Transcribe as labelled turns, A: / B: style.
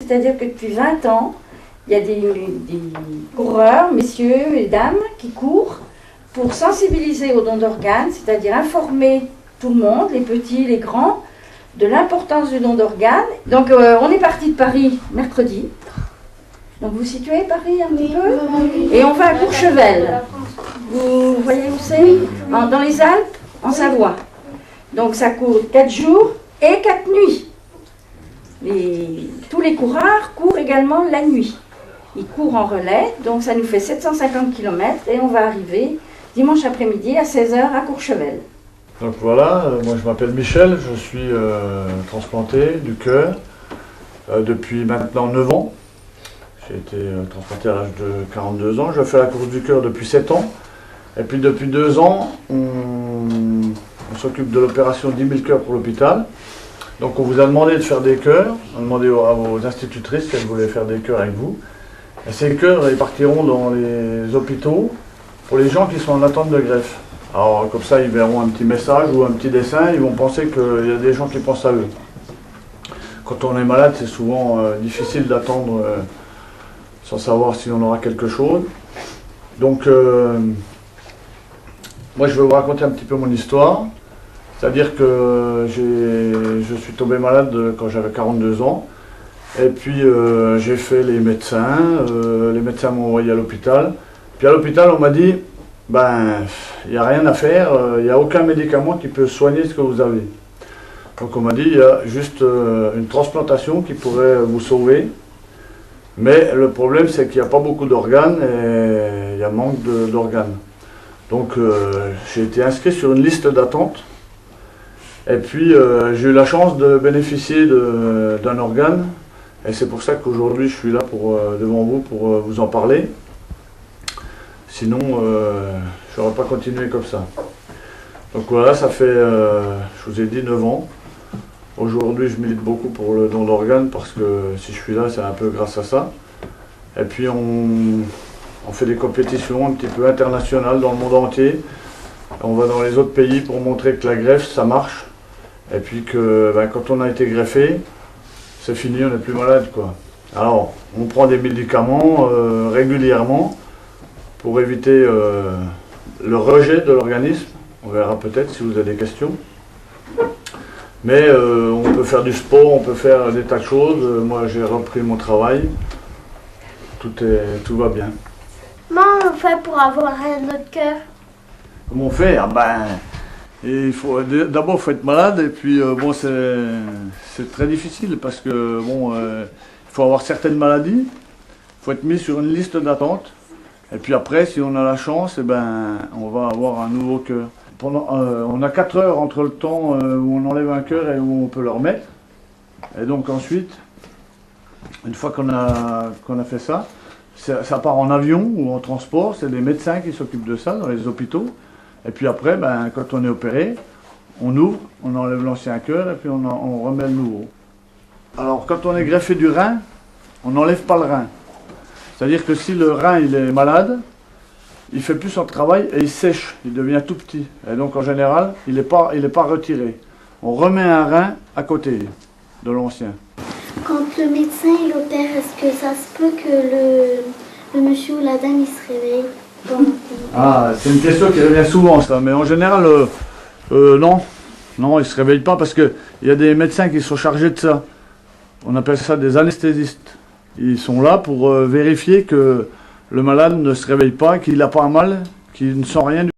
A: c'est-à-dire que depuis 20 ans, il y a des coureurs, messieurs et dames, qui courent pour sensibiliser au don d'organes, c'est-à-dire informer tout le monde, les petits, les grands, de l'importance du don d'organes. Donc on est parti de Paris mercredi. Donc vous situez Paris un petit peu? Et on va à Courchevel. Vous voyez où c'est? Dans les Alpes, en Savoie. Donc ça court 4 jours et 4 nuits. Tous les coureurs courent également la nuit. Ils courent en relais, donc ça nous fait 750 km et on va arriver dimanche après-midi à 16 h à Courchevel.
B: Donc voilà, moi je m'appelle Michel, je suis transplanté du cœur depuis maintenant 9 ans. J'ai été transplanté à l'âge de 42 ans, je fais la course du cœur depuis 7 ans. Et puis depuis 2 ans, on s'occupe de l'opération 10 000 cœurs pour l'hôpital. Donc on vous a demandé de faire des cœurs, on a demandé à vos institutrices qu'elles voulaient faire des cœurs avec vous. Et ces cœurs, ils partiront dans les hôpitaux pour les gens qui sont en attente de greffe. Alors comme ça, ils verront un petit message ou un petit dessin, ils vont penser qu'il y a des gens qui pensent à eux. Quand on est malade, c'est souvent difficile d'attendre sans savoir si on aura quelque chose. Donc moi je vais vous raconter un petit peu mon histoire. C'est-à-dire que je suis tombé malade quand j'avais 42 ans. Et puis j'ai fait les médecins m'ont envoyé à l'hôpital. Puis à l'hôpital on m'a dit, ben il n'y a rien à faire, il n'y a aucun médicament qui peut soigner ce que vous avez. Donc on m'a dit, il y a juste une transplantation qui pourrait vous sauver. Mais le problème c'est qu'il n'y a pas beaucoup d'organes et il y a manque d'organes. Donc j'ai été inscrit sur une liste d'attente. Et puis j'ai eu la chance de bénéficier d'un organe. Et c'est pour ça qu'aujourd'hui je suis là devant vous pour vous en parler. Sinon je n'aurais pas continué comme ça. Donc voilà, ça fait, je vous ai dit, 9 ans. Aujourd'hui je milite beaucoup pour le don d'organes parce que si je suis là c'est un peu grâce à ça. Et puis on fait des compétitions un petit peu internationales dans le monde entier. On va dans les autres pays pour montrer que la greffe ça marche. Et puis que quand on a été greffé, c'est fini, on n'est plus malade quoi. Alors on prend des médicaments régulièrement pour éviter le rejet de l'organisme. On verra peut-être si vous avez des questions. Mais on peut faire du sport, on peut faire des tas de choses. Moi j'ai repris mon travail. Tout va bien.
C: Comment on fait pour avoir un autre cœur?
B: Comment on fait? D'abord il faut être malade et puis bon c'est très difficile parce que bon il faut avoir certaines maladies, il faut être mis sur une liste d'attente et puis après si on a la chance on va avoir un nouveau cœur. On a 4 heures entre le temps où on enlève un cœur et où on peut le remettre et donc ensuite une fois qu'on a fait ça, ça part en avion ou en transport, c'est des médecins qui s'occupent de ça dans les hôpitaux. Et puis après, quand on est opéré, on ouvre, on enlève l'ancien cœur et puis on remet le nouveau. Alors quand on est greffé du rein, on n'enlève pas le rein. C'est-à-dire que si le rein il est malade, il fait plus son travail et il sèche, il devient tout petit. Et donc en général, il n'est pas retiré. On remet un rein à côté de l'ancien.
C: Quand le médecin il opère, est-ce que ça se peut que le monsieur ou la dame il se réveille?
B: Ah, c'est une question qui revient souvent ça, mais en général, non, ils ne se réveillent pas parce qu'il y a des médecins qui sont chargés de ça. On appelle ça des anesthésistes. Ils sont là pour vérifier que le malade ne se réveille pas, qu'il n'a pas mal, qu'il ne sent rien.